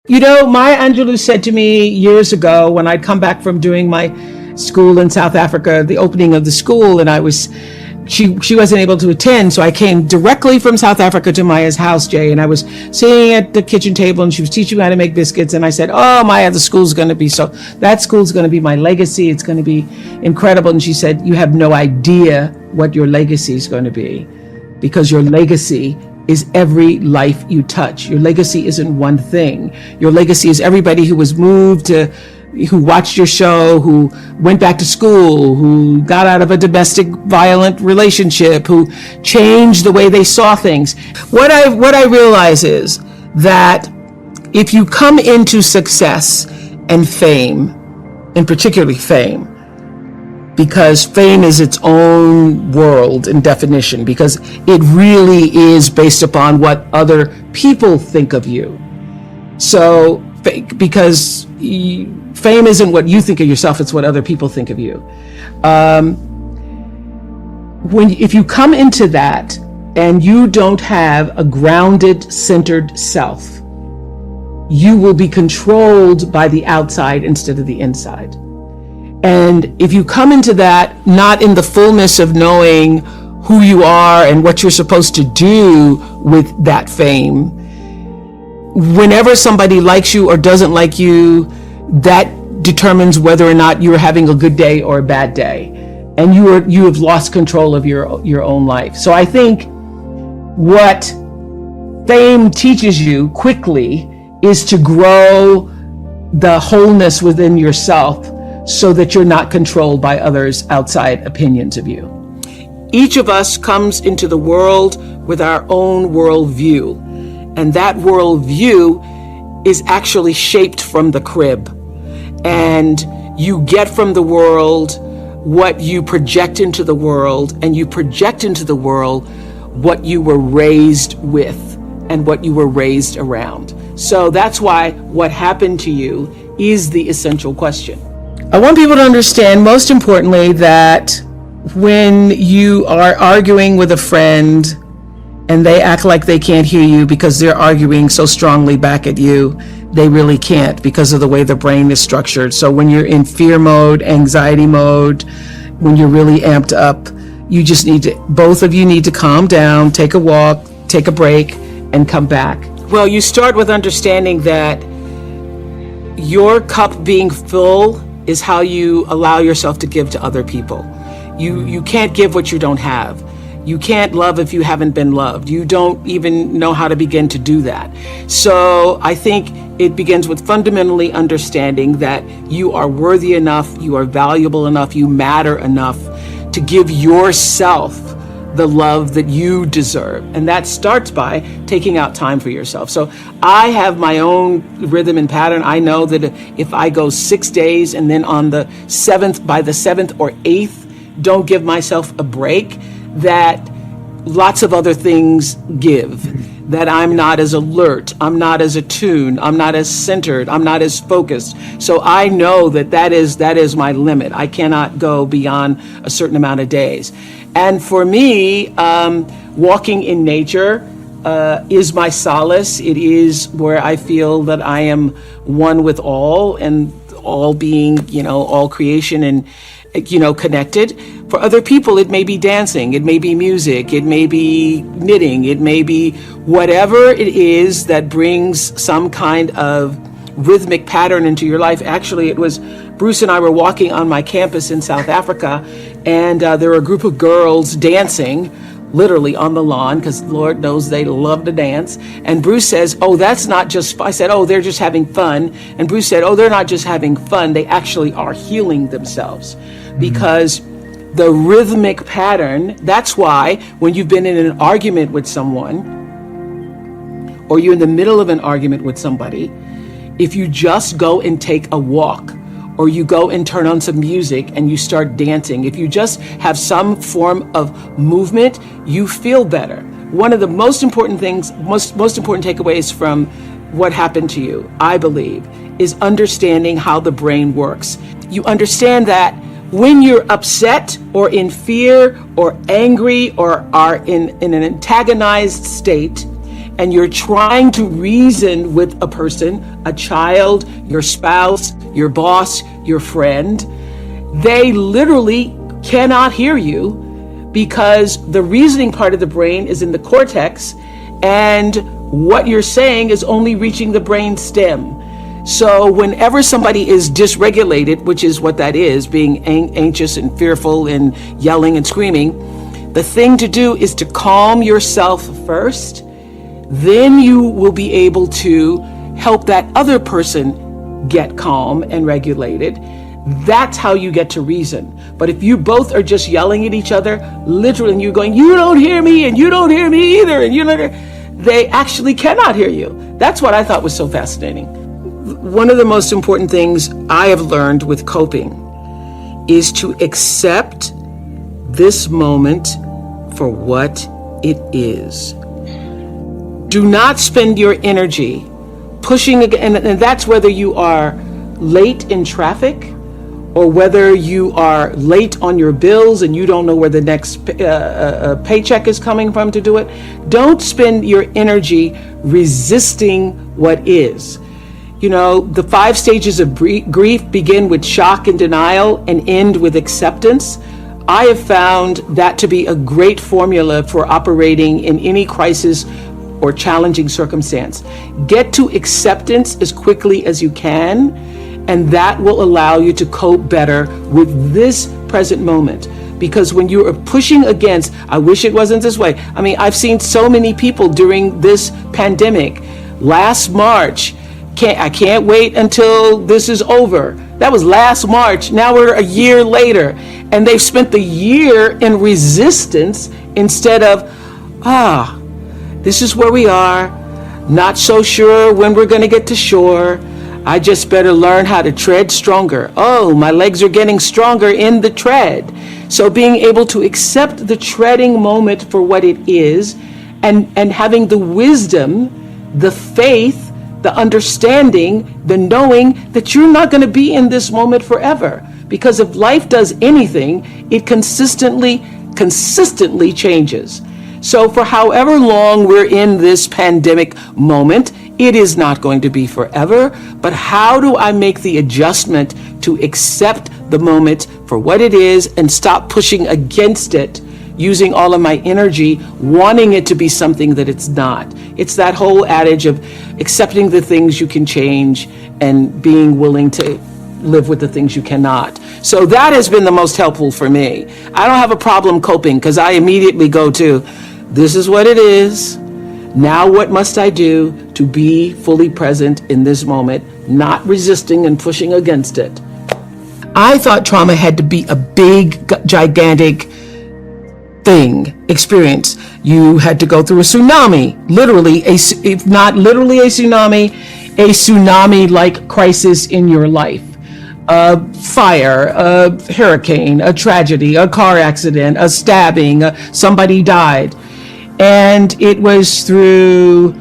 Maya Angelou said to me years ago when I'd come back from doing my school in South Africa, the opening of the school, and she wasn't able to attend, so I came directly from South Africa to Maya's house, Jay, and I was sitting at the kitchen table and she was teaching me how to make biscuits, and I said, "Oh, Maya, that school's going to be my legacy. It's going to be incredible." And she said, "You have no idea what your legacy is going to be, because your legacy is every life you touch. Your legacy isn't one thing. Your legacy is everybody who was moved to, who watched your show, who went back to school, who got out of a domestic violent relationship, who changed the way they saw things." What I realize is that if you come into success and fame, and particularly fame, because fame is its own world in definition, because it really is based upon what other people think of you. So, because fame isn't what you think of yourself, it's what other people think of you. If you come into that and you don't have a grounded, centered self, you will be controlled by the outside instead of the inside. And if you come into that not in the fullness of knowing who you are and what you're supposed to do with that fame, whenever somebody likes you or doesn't like you, that determines whether or not you're having a good day or a bad day. And you have lost control of your own life. So I think what fame teaches you quickly is to grow the wholeness within yourself, so that you're not controlled by others' outside opinions of you. Each of us comes into the world with our own worldview, and that worldview is actually shaped from the crib. And you get from the world what you project into the world, and you project into the world what you were raised with and what you were raised around. So that's why what happened to you is the essential question. I want people to understand, most importantly, that when you are arguing with a friend and they act like they can't hear you because they're arguing so strongly back at you, they really can't, because of the way the brain is structured. So when you're in fear mode, anxiety mode, when you're really amped up, both of you need to calm down, take a walk, take a break, and come back. Well, you start with understanding that your cup being full is how you allow yourself to give to other people. You can't give what you don't have. You can't love if you haven't been loved. You don't even know how to begin to do that. So I think it begins with fundamentally understanding that you are worthy enough, you are valuable enough, you matter enough to give yourself the love that you deserve. And that starts by taking out time for yourself. So I have my own rhythm and pattern. I know that if I go 6 days and then by the 7th or 8th, don't give myself a break, that lots of other things give, that I'm not as alert, I'm not as attuned, I'm not as centered, I'm not as focused. So I know that is my limit. I cannot go beyond a certain amount of days. And for me, walking in nature is my solace. It is where I feel that I am one with all, and all being, all creation and, connected. For other people, it may be dancing, it may be music, it may be knitting, it may be whatever it is that brings some kind of rhythmic pattern into your life. Actually, it was Bruce and I were walking on my campus in South Africa, and there were a group of girls dancing literally on the lawn, because Lord knows they love to dance. And Bruce says, "Oh, that's not just," I said, "Oh, they're just having fun." And Bruce said, "Oh, they're not just having fun, they actually are healing themselves." Because the rhythmic pattern, that's why when you've been in an argument with someone, or you're in the middle of an argument with somebody, if you just go and take a walk, or you go and turn on some music and you start dancing, if you just have some form of movement, you feel better. One of the most important things, most important takeaways from what happened to you, I believe, is understanding how the brain works. You understand that when you're upset or in fear or angry or are in an antagonized state, and you're trying to reason with a person, a child, your spouse, your boss, your friend, they literally cannot hear you because the reasoning part of the brain is in the cortex, and what you're saying is only reaching the brain stem. So whenever somebody is dysregulated, which is what that is, being anxious and fearful and yelling and screaming, the thing to do is to calm yourself first. Then you will be able to help that other person get calm and regulated. That's how you get to reason. But if you both are just yelling at each other, literally, and you're going, you don't hear me, and you don't hear me either, and you don't, they actually cannot hear you. That's what I thought was so fascinating. One of the most important things I have learned with coping is to accept this moment for what it is. Do not spend your energy pushing again, and that's whether you are late in traffic or whether you are late on your bills and you don't know where the next paycheck is coming from to do it. Don't spend your energy resisting what is. You know, the 5 stages of grief begin with shock and denial and end with acceptance. I have found that to be a great formula for operating in any crisis or challenging circumstance. Get to acceptance as quickly as you can, and that will allow you to cope better with this present moment. Because when you are pushing against, I wish it wasn't this way. I mean, I've seen so many people during this pandemic. Last March, I can't wait until this is over. That was last March. Now we're a year later, and they've spent the year in resistance instead of, this is where we are. Not so sure when we're going to get to shore. I just better learn how to tread stronger. Oh, my legs are getting stronger in the tread. So being able to accept the treading moment for what it is, and having the wisdom, the faith, the understanding, the knowing that you're not going to be in this moment forever. Because if life does anything, it consistently changes. So for however long we're in this pandemic moment, it is not going to be forever, but how do I make the adjustment to accept the moment for what it is and stop pushing against it, using all of my energy, wanting it to be something that it's not? It's that whole adage of accepting the things you can change and being willing to live with the things you cannot. So that has been the most helpful for me. I don't have a problem coping because I immediately go to, this is what it is. Now what must I do to be fully present in this moment, not resisting and pushing against it? I thought trauma had to be a big, gigantic experience. You had to go through a tsunami, literally, if not literally a tsunami-like crisis in your life. A fire, a hurricane, a tragedy, a car accident, a stabbing, somebody died. And it was through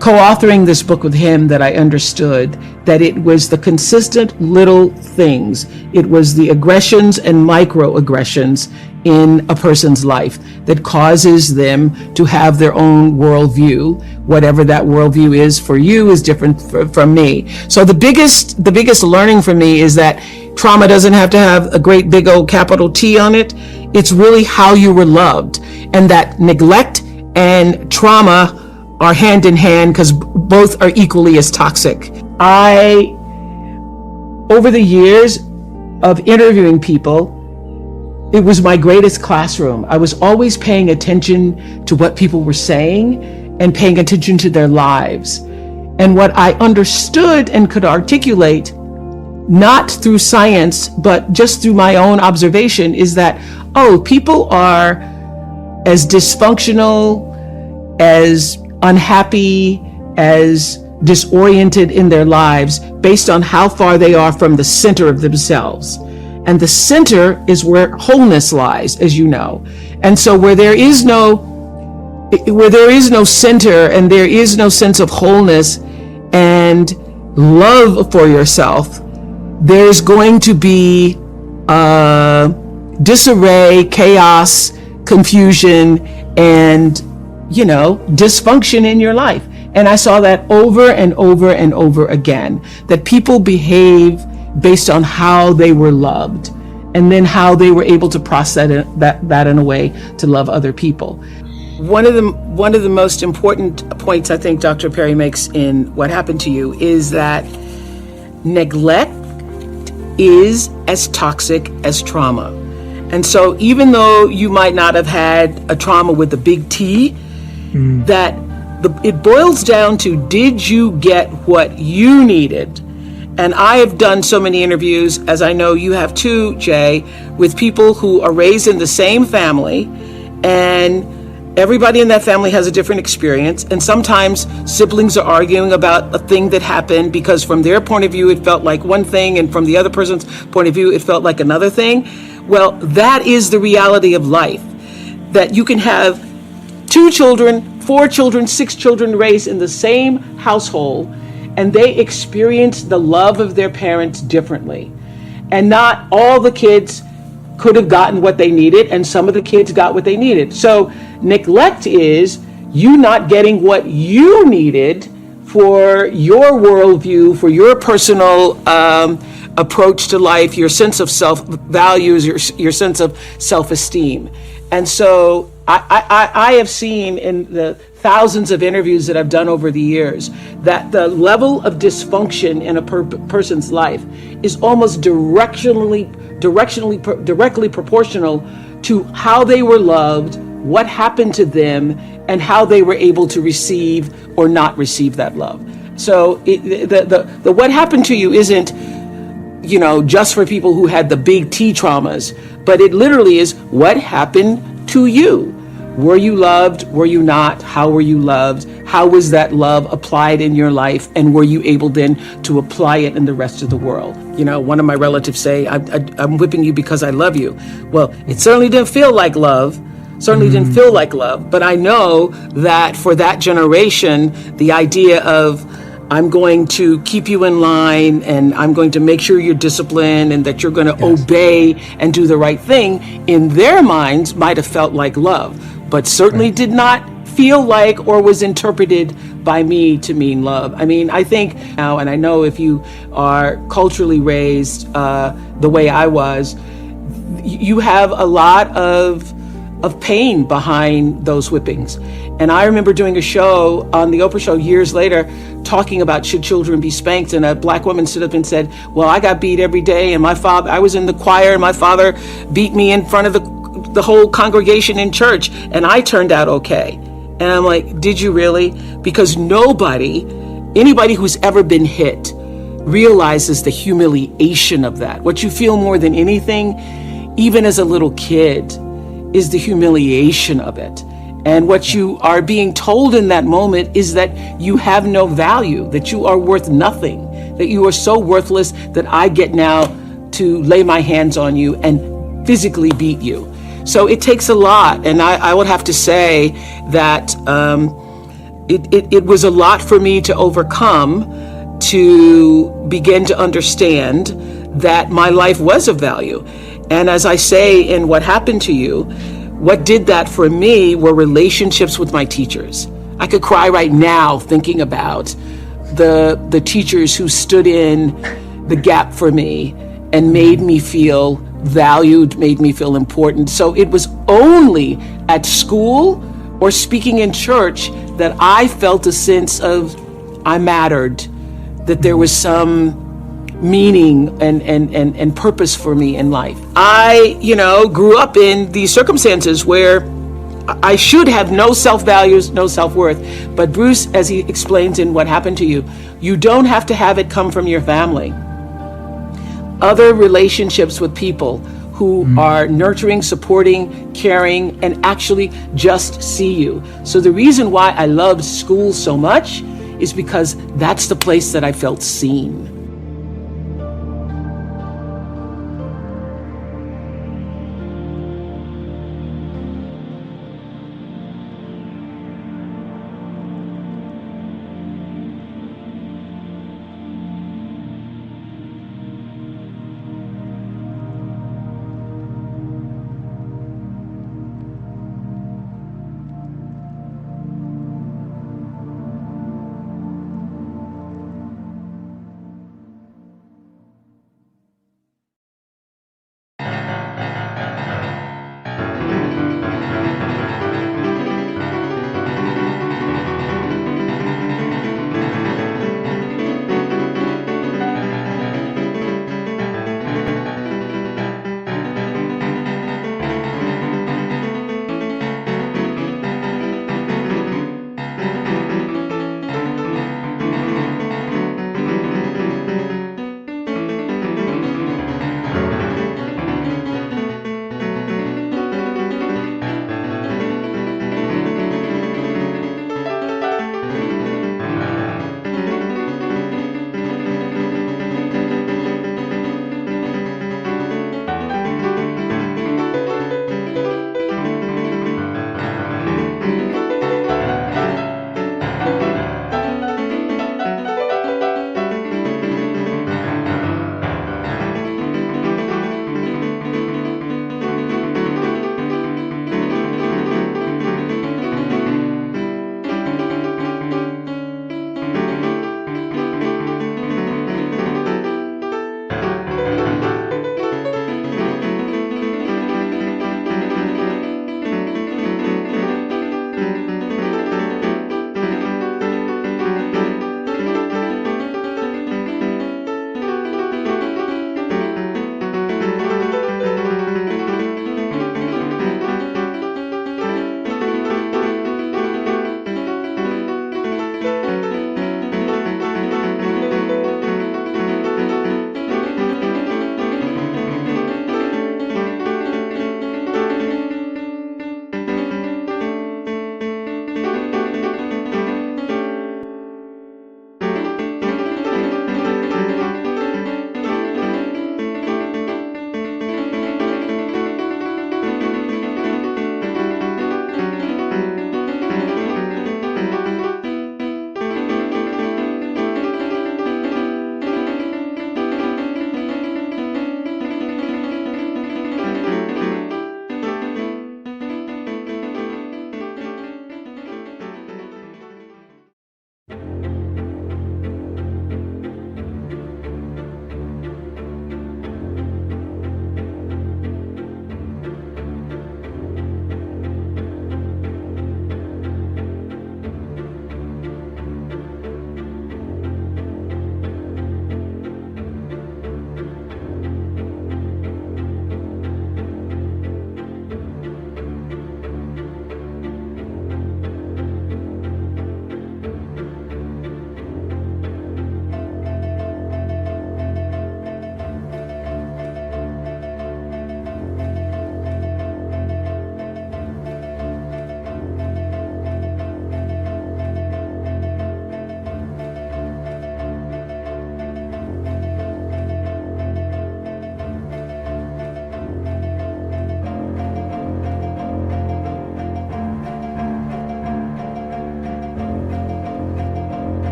co-authoring this book with him that I understood that it was the consistent little things. It was the aggressions and microaggressions in a person's life that causes them to have their own worldview. Whatever that worldview is for you is different from me. So the biggest learning for me is that trauma doesn't have to have a great big old capital T on it. It's really how you were loved, and that neglect and trauma are hand in hand because both are equally as toxic. Over the years of interviewing people, it was my greatest classroom. I was always paying attention to what people were saying and paying attention to their lives. And what I understood and could articulate, not through science, but just through my own observation, is that, people are as dysfunctional, as unhappy, as disoriented in their lives based on how far they are from the center of themselves. And the center is where wholeness lies, as you know. And so where there is no center and there is no sense of wholeness and love for yourself, there's going to be disarray, chaos, confusion, and dysfunction in your life. And I saw that over and over and over again, that people behave based on how they were loved and then how they were able to process that in a way to love other people. One of the most important points I think Dr. Perry makes in What Happened to You is that neglect is as toxic as trauma. And so even though you might not have had a trauma with a big T, it boils down to, did you get what you needed? And I have done so many interviews, as I know you have too, Jay, with people who are raised in the same family, and everybody in that family has a different experience. And sometimes siblings are arguing about a thing that happened because from their point of view, it felt like one thing, and from the other person's point of view, it felt like another thing. Well, that is the reality of life, that you can have 2 children, 4 children, 6 children raised in the same household, and they experience the love of their parents differently. And not all the kids could have gotten what they needed, and some of the kids got what they needed. So neglect is you not getting what you needed for your worldview, for your personal approach to life, your sense of self-values, your sense of self-esteem. And so I have seen in the thousands of interviews that I've done over the years that the level of dysfunction in a person's life is almost directly proportional to how they were loved, what happened to them, and how they were able to receive or not receive that love. So the what happened to you isn't, just for people who had the big T traumas, but it literally is what happened to you. Were you loved? Were you not? How were you loved? How was that love applied in your life? And were you able then to apply it in the rest of the world? One of my relatives say, I'm whipping you because I love you. Well, it certainly didn't feel like love. But I know that for that generation, the idea of I'm going to keep you in line and I'm going to make sure you're disciplined and that you're going to obey and do the right thing, in their minds might have felt like love, but certainly did not feel like or was interpreted by me to mean love. I mean, I think now, and I know if you are culturally raised the way I was, you have a lot of pain behind those whippings. And I remember doing a show on the Oprah show years later talking about should children be spanked, and a black woman stood up and said, well, I got beat every day, and I was in the choir and my father beat me in front of the whole congregation in church, and I turned out okay. And I'm like, did you really? Because anybody who's ever been hit realizes the humiliation of that. What you feel more than anything, even as a little kid, is the humiliation of it. And what you are being told in that moment is that you have no value, that you are worth nothing, that you are so worthless that I get now to lay my hands on you and physically beat you. So it takes a lot. And I would have to say that it was a lot for me to overcome, to begin to understand that my life was of value. And as I say in What Happened to You, what did that for me were relationships with my teachers. I could cry right now thinking about the teachers who stood in the gap for me and made me feel valued, made me feel important. So it was only at school or speaking in church that I felt a sense of I mattered, that there was some meaning and purpose for me in life. I, grew up in these circumstances where I should have no self-values, no self-worth. But Bruce, as he explains in What Happened to You, you don't have to have it come from your family. Other relationships with people who are nurturing, supporting, caring, and actually just see you. So the reason why I loved school so much is because that's the place that I felt seen.